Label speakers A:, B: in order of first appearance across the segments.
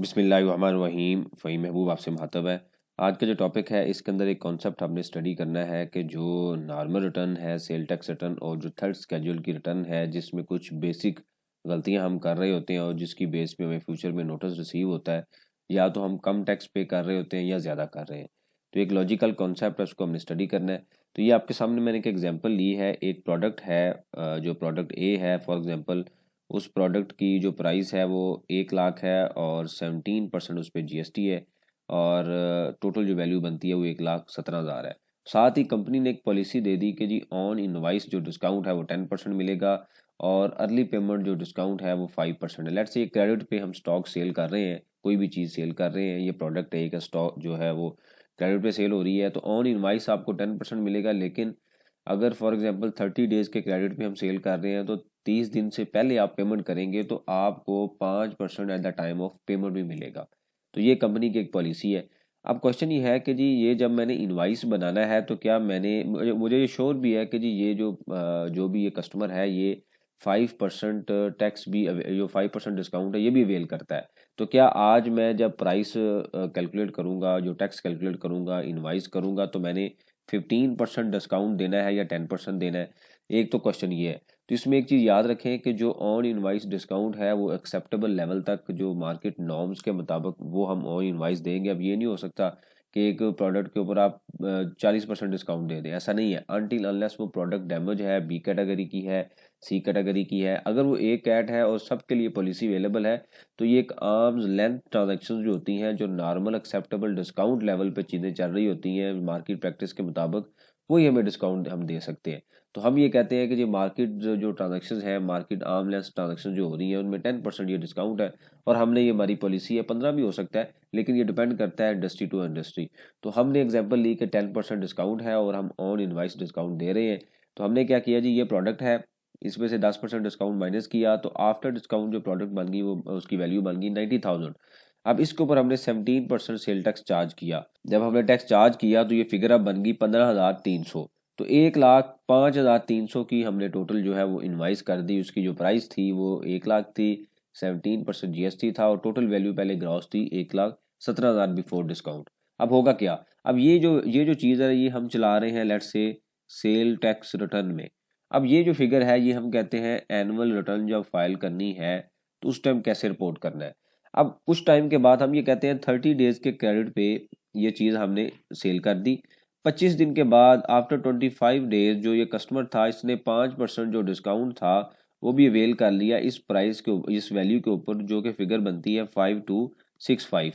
A: बिस्मिल्लाहिर्रहमानिर्रहीम। फ़हीम महबूब आपसे मुखातब है। आज का जो टॉपिक है इसके अंदर एक कॉन्सेप्ट हमने स्टडी करना है कि जो नॉर्मल रिटर्न है, सेल टैक्स रिटर्न, और जो थर्ड स्केड्यूल की रिटर्न है जिसमें कुछ बेसिक गलतियां हम कर रहे होते हैं और जिसकी बेस पे हमें फ्यूचर में नोटिस रिसीव होता है, या तो हम कम टैक्स पे कर रहे होते हैं या ज़्यादा कर रहे हैं। तो एक लॉजिकल कॉन्सेप्ट है, उसको हमने स्टडी करना है। तो ये आपके सामने मैंने एक एग्जाम्पल ली है। एक प्रोडक्ट है, जो प्रोडक्ट ए है फॉर एग्जाम्पल, उस प्रोडक्ट की जो प्राइस है वो 1 लाख है और 17% उस पर जीएसटी है, और टोटल जो वैल्यू बनती है वो 1,17,000 है। साथ ही कंपनी ने एक पॉलिसी दे दी कि जी ऑन इनवाइस जो डिस्काउंट है वो 10% मिलेगा, और अर्ली पेमेंट जो डिस्काउंट है वो 5% है। लेट्स से क्रेडिट पे हम स्टॉक सेल कर रहे हैं, कोई भी चीज़ सेल कर रहे हैं, ये प्रोडक्ट है, एक स्टॉक जो है वो क्रेडिट पे सेल हो रही है, तो ऑन इनवाइस आपको 10% मिलेगा। लेकिन अगर फॉर एग्जांपल 30 डेज़ के क्रेडिट पे हम सेल कर रहे हैं तो 30 दिन से पहले आप पेमेंट करेंगे तो आपको 5% at the time of payment भी मिलेगा। तो ये कंपनी की एक पॉलिसी है। अब क्वेश्चन ये है कि जी ये जब मैंने इनवाइस बनाना है तो क्या मुझे ये श्योर भी है कि जी ये जो भी ये कस्टमर है ये 5% टैक्स भी जो 5% डिस्काउंट है ये भी अवेल करता है। तो क्या आज मैं जब प्राइस कैलकुलेट करूंगा, जो टैक्स कैलकुलेट करूंगा, इनवाइस करूंगा, तो मैंने 15% डिस्काउंट देना है या 10% देना है? एक तो क्वेश्चन ये है। तो इसमें एक चीज़ याद रखें कि जो ऑन इनवाइस डिस्काउंट है वो एक्सेप्टेबल लेवल तक, जो मार्केट नॉर्म्स के मुताबिक, वो हम ऑन इनवाइस देंगे। अब ये नहीं हो सकता कि एक प्रोडक्ट के ऊपर आप 40% डिस्काउंट दे दें, ऐसा नहीं है। अनटिल अनलेस वो प्रोडक्ट डैमेज है, बी कैटेगरी की है, सी कैटेगरी की है। अगर वो ए कैट है और सबके लिए पॉलिसी अवेलेबल है, तो ये एक आर्म्स लेंथ ट्रांजेक्शन जो होती हैं, जो नॉर्मल एक्सेप्टेबल डिस्काउंट लेवल पे चीज़ें चल रही होती हैं मार्केट प्रैक्टिस के मुताबिक, वही हमें डिस्काउंट हम दे सकते हैं। तो हम ये कहते हैं कि जो मार्केट जो ट्रांजेक्शन है, मार्केट आर्म लेंथ ट्रांजेक्शन जो हो रही है, उनमें 10% ये डिस्काउंट है। और हमने ये हमारी पॉलिसी है, 15 भी हो सकता है, लेकिन ये डिपेंड करता है इंडस्ट्री टू इंडस्ट्री। तो हमने एग्जाम्पल ली कि 10% डिस्काउंट है और हम ऑन इनवाइस डिस्काउंट दे रहे हैं। तो हमने क्या किया जी, ये प्रोडक्ट है, इसमें से 10% डिस्काउंट माइनस किया, तो आफ्टर डिस्काउंट जो प्रोडक्ट बन गई वो उसकी वैल्यू बन गई 90,000। अब इसके ऊपर हमने 17% सेल टैक्स चार्ज किया। जब हमने टैक्स चार्ज किया तो ये फिगर अब बन गई 15,300। तो 1,05,300 की हमने टोटल जो है वो इनवाइस कर दी। उसकी जो प्राइस थी वो 1 लाख थी, 17% जीएसटी था, और टोटल वैल्यू पहले ग्रॉस थी 1,17,000 बिफोर डिस्काउंट। अब होगा क्या? अब ये जो चीज़ है ये हम चला रहे हैं let's say cell tax return में। अब ये जो फिगर है ये हम कहते हैं एनुअल रिटर्न जब फाइल करनी है तो उस टाइम कैसे रिपोर्ट करना है। अब कुछ टाइम के बाद हम ये कहते हैं 30 डेज के क्रेडिट पे ये चीज़ हमने सेल कर दी। 25 दिन के बाद आफ्टर 25 डेज जो ये कस्टमर था इसने 5% जो डिस्काउंट था वो भी अवेल कर लिया इस प्राइस के इस वैल्यू के ऊपर, जो कि फिगर बनती है 5265।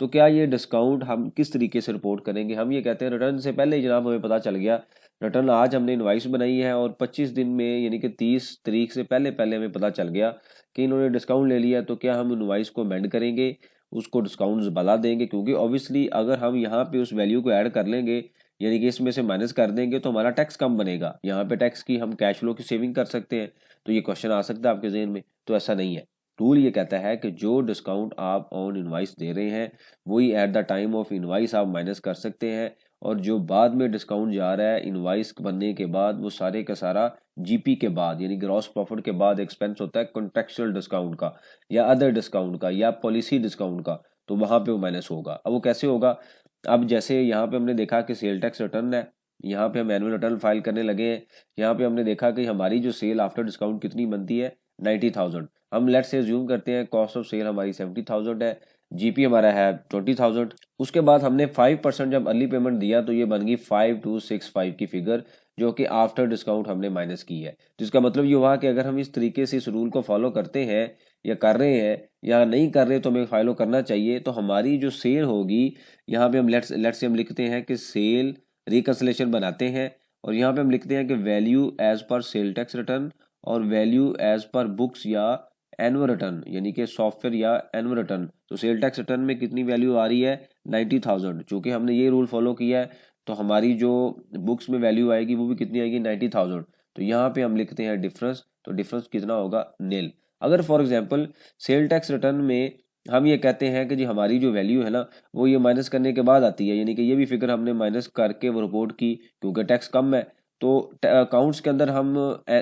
A: तो क्या ये डिस्काउंट हम किस तरीके से रिपोर्ट करेंगे? हम ये कहते हैं रिटर्न से पहले ही जनाब हमें पता चल गया, रिटर्न आज हमने इनवाइस बनाई है और 25 दिन में यानी कि 30 तारीख से पहले पहले हमें पता चल गया कि इन्होंने डिस्काउंट ले लिया। तो क्या हम इनवाइस को अमेंड करेंगे, उसको डिस्काउंट्स बढ़ा देंगे? क्योंकि ऑब्वियसली अगर हम यहाँ पे उस वैल्यू को ऐड कर लेंगे, यानी कि इसमें से माइनस कर देंगे, तो हमारा टैक्स कम बनेगा। यहाँ पे टैक्स की हम कैश फ्लो की सेविंग कर सकते हैं। तो ये क्वेश्चन आ सकता है आपके जहन में। तो ऐसा नहीं है। रूल ये कहता है कि जो डिस्काउंट आप ऑन इनवाइस दे रहे हैं वही at the time of invoice आप माइनस कर सकते हैं, और जो बाद में डिस्काउंट जा रहा है इनवाइस बनने के बाद वो सारे का सारा जीपी के बाद यानी ग्रॉस प्रॉफिट के बाद एक्सपेंस होता है कॉन्ट्रेक्चुअल डिस्काउंट का या अदर डिस्काउंट का या पॉलिसी डिस्काउंट का। तो वहां पे वो माइनस होगा। अब वो कैसे होगा? अब जैसे यहाँ पे हमने देखा कि सेल टैक्स रिटर्न है, यहाँ पे हम एनुअल रिटर्न फाइल करने लगे हैं। यहाँ पे हमने देखा कि हमारी जो सेल आफ्टर डिस्काउंट कितनी बनती है, 90,000। हम लेट्स से अज्यूम करते हैं कॉस्ट ऑफ सेल हमारी 70,000 है, जीपी हमारा है 20,000। उसके बाद हमने 5% जब अर्ली पेमेंट दिया तो ये बन गई 5265 की फिगर, जो कि आफ्टर डिस्काउंट हमने माइनस की है। तो इसका मतलब ये हुआ कि अगर हम इस तरीके से इस रूल को फॉलो करते हैं या कर रहे हैं या नहीं कर रहे तो हमें फॉलो करना चाहिए। तो हमारी जो सेल होगी, यहाँ पे हम लेट्स से हम लिखते हैं कि सेल रिकंसलेशन बनाते हैं, और यहाँ पे हम लिखते हैं कि value as per sale tax return और वैल्यू एज पर बुक्स या एनुअल रिटर्न यानी कि सॉफ्टवेयर या एनुअल रिटर्न। तो सेल टैक्स रिटर्न में कितनी वैल्यू आ रही है, 90,000। चूंकि हमने ये रूल फॉलो किया है तो हमारी जो बुक्स में वैल्यू आएगी वो भी कितनी आएगी, 90,000। तो यहाँ पे हम लिखते हैं डिफरेंस। तो डिफरेंस कितना होगा, नील। अगर for example cell tax return में हम ये कहते हैं कि जी हमारी जो वैल्यू है ना वो ये माइनस करने के बाद आती है, यानी कि ये भी फिगर हमने माइनस करके वो रिपोर्ट की क्योंकि टैक्स कम है। तो अकाउंट्स के अंदर हम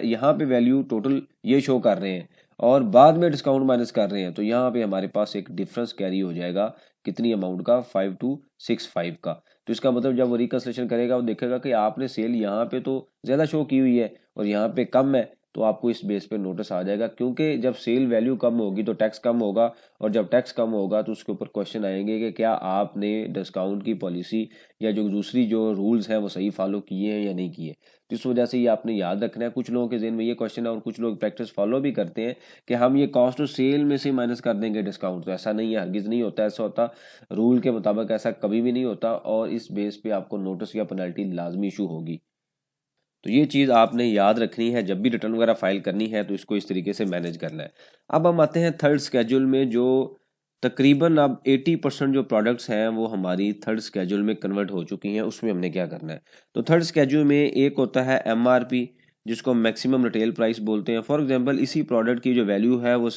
A: यहाँ पे वैल्यू टोटल ये शो कर रहे हैं, और बाद में डिस्काउंट माइनस कर रहे हैं, तो यहाँ पे हमारे पास एक डिफरेंस कैरी हो जाएगा कितनी अमाउंट का, 5265 का। तो इसका मतलब जब वो रिकन्सिलेशन करेगा वो देखेगा कि आपने सेल यहाँ पे तो ज़्यादा शो की हुई है और यहाँ पे कम है, तो आपको इस बेस पे नोटिस आ जाएगा, क्योंकि जब सेल वैल्यू कम होगी तो टैक्स कम होगा, और जब टैक्स कम होगा तो उसके ऊपर क्वेश्चन आएंगे कि क्या आपने डिस्काउंट की पॉलिसी या जो दूसरी जो रूल्स हैं वो सही फॉलो किए हैं या नहीं किए। तो इस वजह से ये आपने याद रखना है। कुछ लोगों के जहन में ये क्वेश्चन है और कुछ लोग प्रैक्टिस फॉलो भी करते हैं कि हम ये कॉस्ट ऑफ सेल में से माइनस कर देंगे डिस्काउंट। तो ऐसा नहीं है, हरगिज़ नहीं होता, ऐसा होता रूल के मुताबिक ऐसा कभी भी नहीं होता, और इस बेस पे आपको नोटिस या पेनल्टी लाजमी इशू होगी। तो ये चीज़ आपने याद रखनी है, जब भी रिटर्न वगैरह फाइल करनी है तो इसको इस तरीके से मैनेज करना है। अब हम आते हैं थर्ड स्केड्यूल में, जो तकरीबन अब 80% जो प्रोडक्ट्स हैं वो हमारी थर्ड स्केड्यूल में कन्वर्ट हो चुकी हैं, उसमें हमने क्या करना है। तो थर्ड स्केड्यूल में एक होता है MRP, जिसको मैक्सिमम रिटेल प्राइस बोलते हैं। फॉर एग्जांपल इसी प्रोडक्ट की जो वैल्यू है वो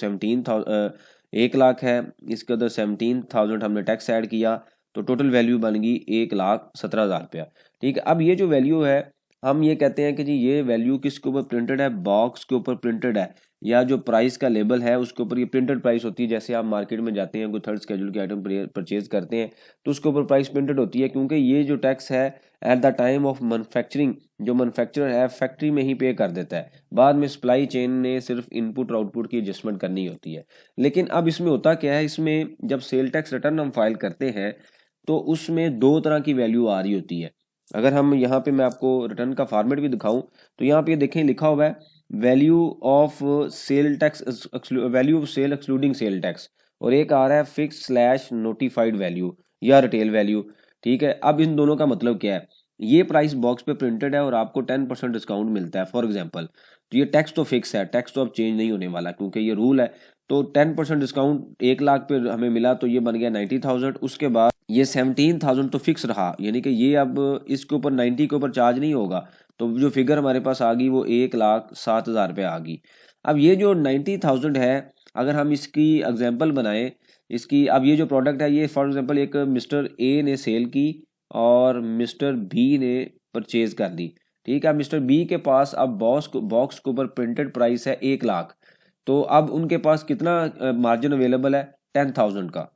A: 1 लाख है, इसके अंदर 17,000 हमने टैक्स ऐड किया, तो टोटल वैल्यू बन गई 1,17,000 रुपया। ठीक है, अब ये जो वैल्यू है हम ये कहते हैं कि जी ये वैल्यू किसके ऊपर प्रिंटेड है, बॉक्स के ऊपर प्रिंटेड है, या जो प्राइस का लेबल है उसके ऊपर ये प्रिंटेड प्राइस होती है। जैसे आप मार्केट में जाते हैं, कोई थर्ड स्केड्यूल की आइटम परचेज करते हैं तो उसके ऊपर प्राइस प्रिंटेड होती है, क्योंकि ये जो टैक्स है at the time of manufacturing, जो मैन्युफैक्चरर है फैक्ट्री में ही पे कर देता है, बाद में सप्लाई चेन ने सिर्फ इनपुट और आउटपुट की एडजस्टमेंट करनी होती है। लेकिन अब इसमें होता क्या है, इसमें जब सेल टैक्स रिटर्न हम फाइल करते हैं तो उसमें दो तरह की वैल्यू आ रही होती है। अगर हम यहाँ पे मैं आपको रिटर्न का फॉर्मेट भी दिखाऊं तो यहाँ पे देखें लिखा हुआ है value of sale tax, value of sale excluding sale tax, और एक आ रहा है फिक्स स्लैश नोटिफाइड वैल्यू या रिटेल वैल्यू। ठीक है, अब इन दोनों का मतलब क्या है, ये प्राइस बॉक्स पे प्रिंटेड है और आपको 10% डिस्काउंट मिलता है फॉर एग्जांपल, तो ये टैक्स तो फिक्स है, टैक्स तो अब चेंज नहीं होने वाला क्योंकि ये रूल है। तो 10% डिस्काउंट 1 लाख पे हमें मिला तो ये बन गया 90,000। उसके बाद ये 17,000 तो फिक्स रहा, यानी कि ये अब इसके ऊपर 90 के ऊपर चार्ज नहीं होगा, तो जो फिगर हमारे पास आ गई वो 1,07,000 रुपये आ गई। अब ये जो 90,000 है, अगर हम इसकी एग्जांपल बनाएं, इसकी अब ये जो प्रोडक्ट है ये फॉर एग्जांपल एक मिस्टर ए ने सेल की और मिस्टर बी ने परचेज कर ली। ठीक है, मिस्टर बी के पास अब बॉक्स के ऊपर प्रिंटेड प्राइस है 1 लाख, तो अब उनके पास कितना मार्जिन अवेलेबल है, 10,000 का।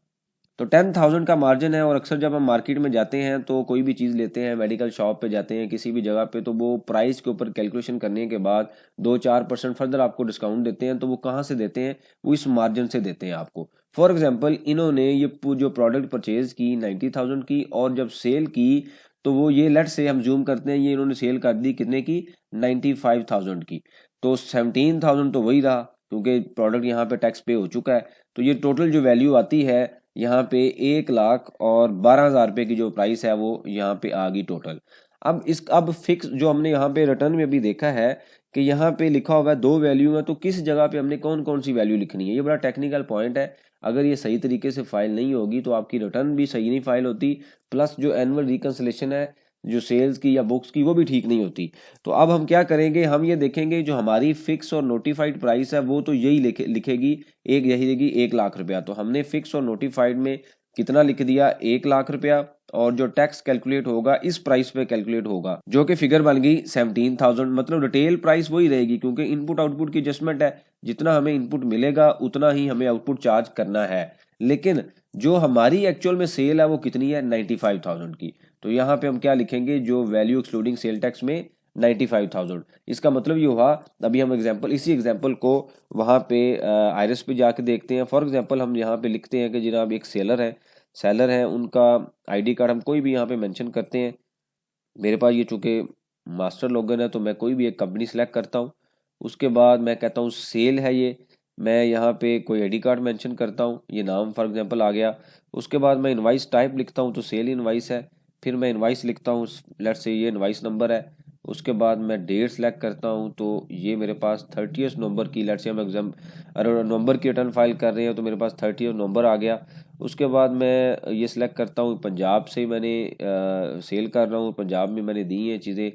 A: तो 10,000 का मार्जिन है, और अक्सर जब हम मार्केट में जाते हैं तो कोई भी चीज़ लेते हैं, मेडिकल शॉप पे जाते हैं, किसी भी जगह पे, तो वो प्राइस के ऊपर कैलकुलेशन करने के बाद 2-4% फर्दर आपको डिस्काउंट देते हैं। तो वो कहाँ से देते हैं, वो इस मार्जिन से देते हैं आपको। फॉर एग्जांपल इन्होंने ये जो प्रोडक्ट परचेज की 90,000 की, और जब सेल की तो वो ये लेट से हम जूम करते हैं, ये इन्होंने सेल कर दी कितने की, 95,000 की। तो 17,000 तो वही रहा क्योंकि प्रोडक्ट यहाँ पे टैक्स पे हो चुका है। तो ये टोटल जो वैल्यू आती है यहाँ पे 1,12,000 रुपये की जो प्राइस है वो यहाँ पे आ गई टोटल। अब फिक्स जो हमने यहाँ पे रिटर्न में भी देखा है कि यहाँ पे लिखा हुआ है दो वैल्यू है, तो किस जगह पे हमने कौन कौन सी वैल्यू लिखनी है, ये बड़ा टेक्निकल पॉइंट है। अगर ये सही तरीके से फाइल नहीं होगी तो आपकी रिटर्न भी सही नहीं फाइल होती, प्लस जो एनुअल रिकन्सिलेशन है जो सेल्स की या बुक्स की वो भी ठीक नहीं होती। तो अब हम क्या करेंगे, हम ये देखेंगे जो हमारी फिक्स और नोटिफाइड प्राइस है वो तो यही लिखेगी, एक यही देगी 1 लाख रुपया। तो हमने फिक्स और नोटिफाइड में कितना लिख दिया, 1 लाख रुपया, और जो टैक्स कैलकुलेट होगा इस प्राइस पे कैलकुलेट होगा, जो कि फिगर बन गई 17,000। मतलब रिटेल प्राइस वही रहेगी क्योंकि इनपुट आउटपुट की एडजस्टमेंट है, जितना हमें इनपुट मिलेगा उतना ही हमें आउटपुट चार्ज करना है। लेकिन जो हमारी एक्चुअल में सेल है वो कितनी है, 95,000 की। तो यहाँ पे हम क्या लिखेंगे, जो वैल्यू एक्सक्लूडिंग सेल टैक्स में 95,000। इसका मतलब ये हुआ, अभी हम इसी एग्जांपल को वहाँ पे आईरिस पे जाके देखते हैं। फॉर एग्जांपल हम यहाँ पे लिखते हैं कि जनाब एक सेलर है, उनका आईडी कार्ड हम कोई भी यहाँ पे मेंशन करते हैं। मेरे पास ये चूँकि मास्टर लॉगिन है तो मैं कोई भी एक कंपनी सेलेक्ट करता हूँ। उसके बाद मैं कहता हूँ सेल है ये, मैं यहाँ पे कोई आईडी कार्ड मेंशन करता हूँ, ये नाम फॉर एग्जांपल आ गया। उसके बाद मैं इनवाइस टाइप लिखता हूँ तो सेल इनवाइस है, फिर मैं इनवाइस लिखता हूँ, लेट्स से ये इनवाइस नंबर है। उसके बाद मैं डेट सेलेक्ट करता हूँ तो ये मेरे पास 30 नवंबर की, लेट्स से हम अगर नवंबर की रिटर्न फाइल कर रहे हैं तो मेरे पास 30 नवंबर आ गया। उसके बाद मैं ये सिलेक्ट करता हूँ, पंजाब से मैंने सेल कर रहा हूँ, पंजाब में मैंने दी हैं चीज़ें।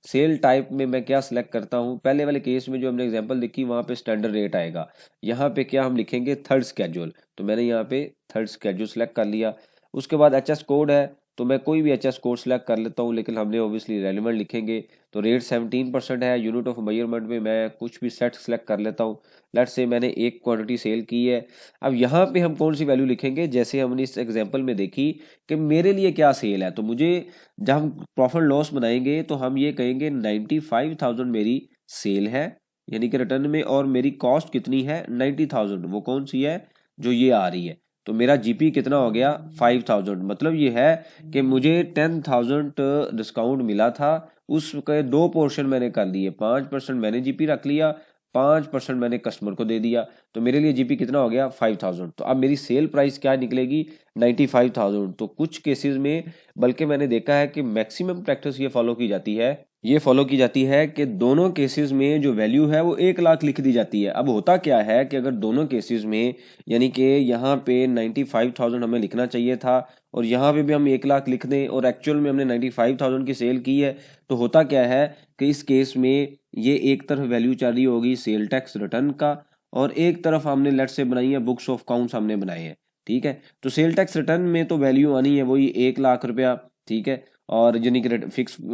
A: सेल टाइप में मैं क्या सिलेक्ट करता हूँ, पहले वाले केस में जो हमने एग्जांपल देखी वहाँ पे स्टैंडर्ड रेट आएगा, यहाँ पे क्या हम लिखेंगे, थर्ड स्केड्यूल। तो मैंने यहाँ पे थर्ड स्केड्यूल सेलेक्ट कर लिया। उसके बाद एचएस कोड है, तो मैं कोई भी एचएस कोड सेलेक्ट कर लेता हूँ, लेकिन हमने ऑब्वियसली रेलिवेंट लिखेंगे। तो रेट 17% है। यूनिट ऑफ मेजरमेंट में मैं कुछ भी सेट सेलेक्ट कर लेता हूँ। लेट्स से मैंने एक क्वांटिटी सेल की है। अब यहाँ पे हम कौन सी वैल्यू लिखेंगे, जैसे हमने इस एग्जांपल में देखी कि मेरे लिए क्या सेल है, तो मुझे जब हम प्रॉफिट लॉस बनाएंगे तो हम ये कहेंगे 95,000 मेरी सेल है यानी कि रिटर्न में, और मेरी कॉस्ट कितनी है 90,000, वो कौन सी है जो ये आ रही है। तो मेरा जीपी कितना हो गया 5,000। मतलब ये है कि मुझे 10,000 डिस्काउंट मिला था, उसके 2 पोर्शन मैंने कर लिए, 5% मैंने जीपी रख लिया, 5% मैंने कस्टमर को दे दिया, तो मेरे लिए जीपी कितना हो गया 5,000। तो अब मेरी सेल प्राइस क्या निकलेगी 95,000। तो कुछ केसेस में, बल्कि मैंने देखा है कि मैक्सिमम प्रैक्टिस ये फॉलो की जाती है कि दोनों केसेस में जो वैल्यू है वो 1 लाख लिख दी जाती है। अब होता क्या है कि अगर दोनों केसेस में यानी कि यहाँ पे 95,000 हमें लिखना चाहिए था और यहाँ पे भी हम 1 लाख लिख दें और एक्चुअल में हमने 95,000 की सेल की है, तो होता क्या है कि इस केस में ये एक तरफ वैल्यू चल रही होगी सेल टैक्स रिटर्न का, और एक तरफ हमने लेट से बनाई है बुक्स ऑफ काउंट्स हमने बनाए हैं। ठीक है, तो सेल टैक्स रिटर्न में तो वैल्यू आनी है वही 1 लाख रुपया। ठीक है, और यानी कि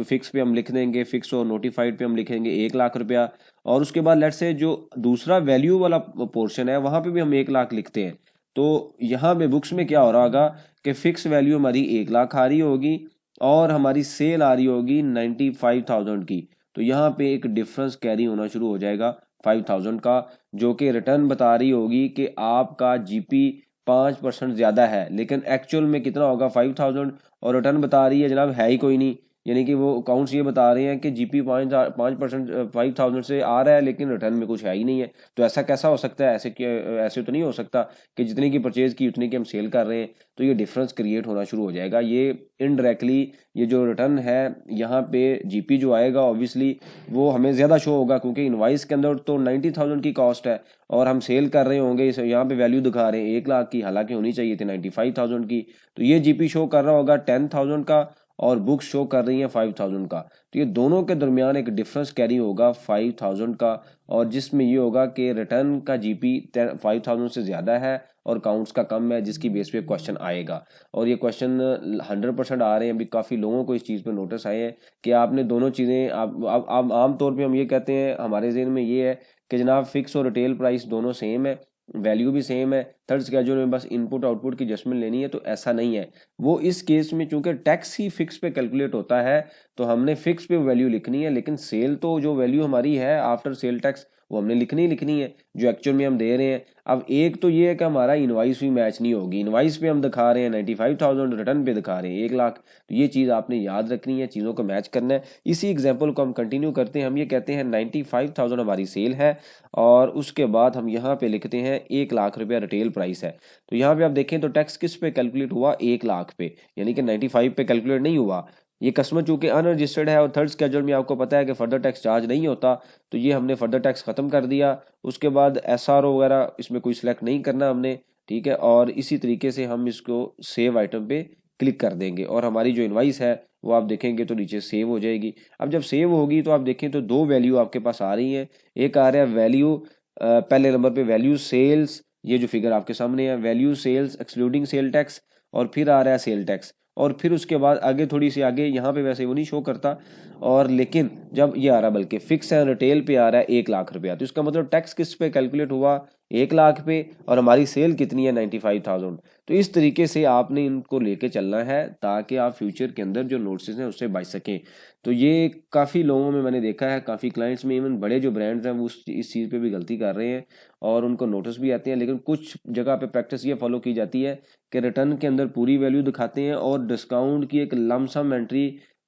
A: फिक्स पे हम लिख देंगे, फिक्स और नोटिफाइड पे हम लिखेंगे 1 लाख रुपया। और उसके बाद लेट से जो दूसरा वैल्यू वाला पोर्शन है वहां पे भी हम 1 लाख लिखते हैं। तो यहाँ पे बुक्स में क्या हो रहा होगा कि फिक्स वैल्यू हमारी 1 लाख आ रही होगी और हमारी सेल आ रही होगी 95,000 की। तो यहाँ पे एक डिफरेंस कैरी होना शुरू हो जाएगा 5,000 का, जो कि रिटर्न बता रही होगी कि आपका जीपी 5% ज्यादा है, लेकिन एक्चुअल में कितना होगा 5,000, और रिटर्न बता रही है जनाब है ही कोई नहीं। यानी कि वो अकाउंट्स ये बता रहे हैं कि जीपी 5% 5,000 से आ रहा है लेकिन रिटर्न में कुछ है ही नहीं है। तो ऐसा कैसा हो सकता है, ऐसे तो नहीं हो सकता कि जितनी की परचेज की उतनी की हम सेल कर रहे हैं। तो ये डिफरेंस क्रिएट होना शुरू हो जाएगा। ये इनडायरेक्टली ये जो रिटर्न है यहाँ पे जीपी जो आएगा ऑब्वियसली वो हमें ज़्यादा शो होगा, क्योंकि इनवाइस के अंदर तो 90,000 की कॉस्ट है और हम सेल कर रहे होंगे, इस यहाँ पे वैल्यू दिखा रहे हैं 1 लाख की, हालांकि होनी चाहिए थी 95,000 की। तो ये जीपी शो कर रहा होगा 10,000 का और बुक शो कर रही है 5,000 का। तो ये दोनों के दरमियान एक डिफरेंस कैरी होगा 5,000 का, और जिसमें ये होगा कि रिटर्न का जीपी 5,000 से ज़्यादा है और काउंट्स का कम है, जिसकी बेस पे क्वेश्चन आएगा। और ये क्वेश्चन 100% आ रहे हैं, अभी काफ़ी लोगों को इस चीज़ पे नोटिस आए हैं कि आपने दोनों चीज़ें आप आम तौर पे हम ये कहते हैं, हमारे ज़हन में ये है कि जनाब फिक्स और रिटेल प्राइस दोनों सेम है, वैल्यू भी सेम है, थर्ड स्केड्यूल में बस इनपुट आउटपुट की एडजस्टमेंट लेनी है। तो ऐसा नहीं है। वो इस केस में चूंकि टैक्स ही फिक्स पे कैलकुलेट होता है तो हमने फिक्स पे वैल्यू लिखनी है, लेकिन सेल तो जो वैल्यू हमारी है आफ्टर सेल टैक्स वो हमने लिखनी है जो एक्चुअल में हम दे रहे हैं। अब एक तो ये है कि हमारा इनवाइस भी मैच नहीं होगी, इनवाइस पे हम दिखा रहे हैं 95,000, रिटर्न पे दिखा रहे हैं 1 लाख। तो ये चीज़ आपने याद रखनी है, चीज़ों को मैच करना है। इसी एग्जाम्पल को हम कंटिन्यू करते हैं। हम ये कहते हैं 95,000 हमारी सेल है और उसके बाद हम यहाँ पे लिखते हैं 1 लाख रुपया रिटेल प्राइस है। तो यहाँ पे आप देखें तो टैक्स किस पे कैलकुलेट हुआ 1 लाख पे, यानी कि 95 पे कैलकुलेट नहीं हुआ। ये कस्टमर चूंकि अनरजिस्टर्ड है और थर्ड स्केड्यूल में आपको पता है कि फर्दर टैक्स चार्ज नहीं होता, तो ये हमने फर्दर टैक्स खत्म कर दिया। उसके बाद एसआरओ वगैरह इसमें कोई सिलेक्ट नहीं करना हमने। ठीक है, और इसी तरीके से हम इसको सेव आइटम पे क्लिक कर देंगे और हमारी जो इनवाइस है वो आप देखेंगे तो नीचे सेव हो जाएगी। अब जब सेव होगी तो आप देखें तो 2 वैल्यू आपके पास आ रही है। एक आ रहा है वैल्यू, पहले नंबर पे वैल्यू सेल्स, ये जो फिगर आपके सामने है value sales excluding sale tax, और फिर आ रहा है सेल टैक्स, और फिर उसके बाद आगे थोड़ी सी आगे यहाँ पे वैसे वो नहीं शो करता, और लेकिन जब ये आ रहा बल्कि फिक्स एंड रिटेल पे आ रहा है 1 लाख रुपया, तो इसका मतलब टैक्स किस पे कैलकुलेट हुआ 1 लाख पे, और हमारी सेल कितनी है 95,000। तो इस तरीके से आपने इनको लेके चलना है ताकि आप फ्यूचर के अंदर जो नोट्स हैं उससे बच सकें। तो ये काफ़ी लोगों में मैंने देखा है, काफ़ी क्लाइंट्स में, इवन बड़े जो ब्रांड्स हैं वो इस चीज़ पे भी गलती कर रहे हैं और उनको नोटिस भी आते हैं। लेकिन कुछ जगह पे प्रैक्टिस ये फॉलो की जाती है कि रिटर्न के अंदर पूरी वैल्यू दिखाते हैं और डिस्काउंट की एक लमसम एंट्री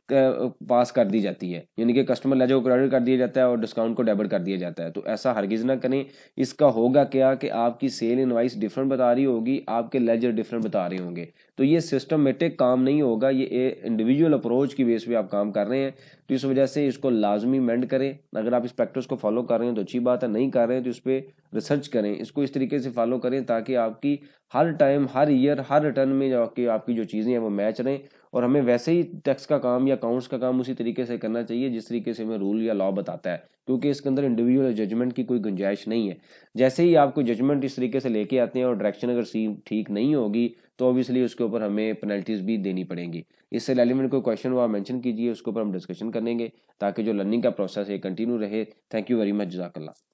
A: पास कर दी जाती है, यानी कि कस्टमर लेजर को क्रेडिट कर दिया जाता है और डिस्काउंट को डेबिट कर दिया जाता है। तो ऐसा हरगिज ना करें। इसका होगा क्या कि आपकी सेल इनवाइस डिफरेंट बता रही होगी, आपके लेजर डिफरेंट बता रहे होंगे। तो ये सिस्टमेटिक काम नहीं होगा, ये इंडिविजुअल अप्रोच की बेस पे आप काम कर रहे हैं। तो इस वजह से इसको लाजमी मेंड करें। अगर आप इस प्रैक्टिस को फॉलो कर रहे हैं तो अच्छी बात है, नहीं कर रहे हैं तो इस पर रिसर्च करें, इसको इस तरीके से फॉलो करें ताकि आपकी हर टाइम हर ईयर हर रिटर्न में जो आपकी जो चीज़ें हैं वो मैच रहें और हमें वैसे ही टैक्स का काम या अकाउंट्स का काम उसी तरीके से करना चाहिए जिस तरीके से हमें रूल या लॉ बताता है, क्योंकि इसके अंदर इंडिविजुअल जजमेंट की कोई गुंजाइश नहीं है। जैसे ही आप कोई जजमेंट इस तरीके से लेके आते हैं और डायरेक्शन अगर सी ठीक नहीं होगी तो ऑब्वियसली उसके ऊपर हमें पेनल्टीज भी देनी पड़ेंगी। इससे रिलेवेंट कोई क्वेश्चन वो आप मेंशन कीजिए, उसके ऊपर हम डिस्कशन करेंगे ताकि जो लर्निंग का प्रोसेस है कंटिन्यू रहे। थैंक यू वेरी मच, जज़ाकल्लाह।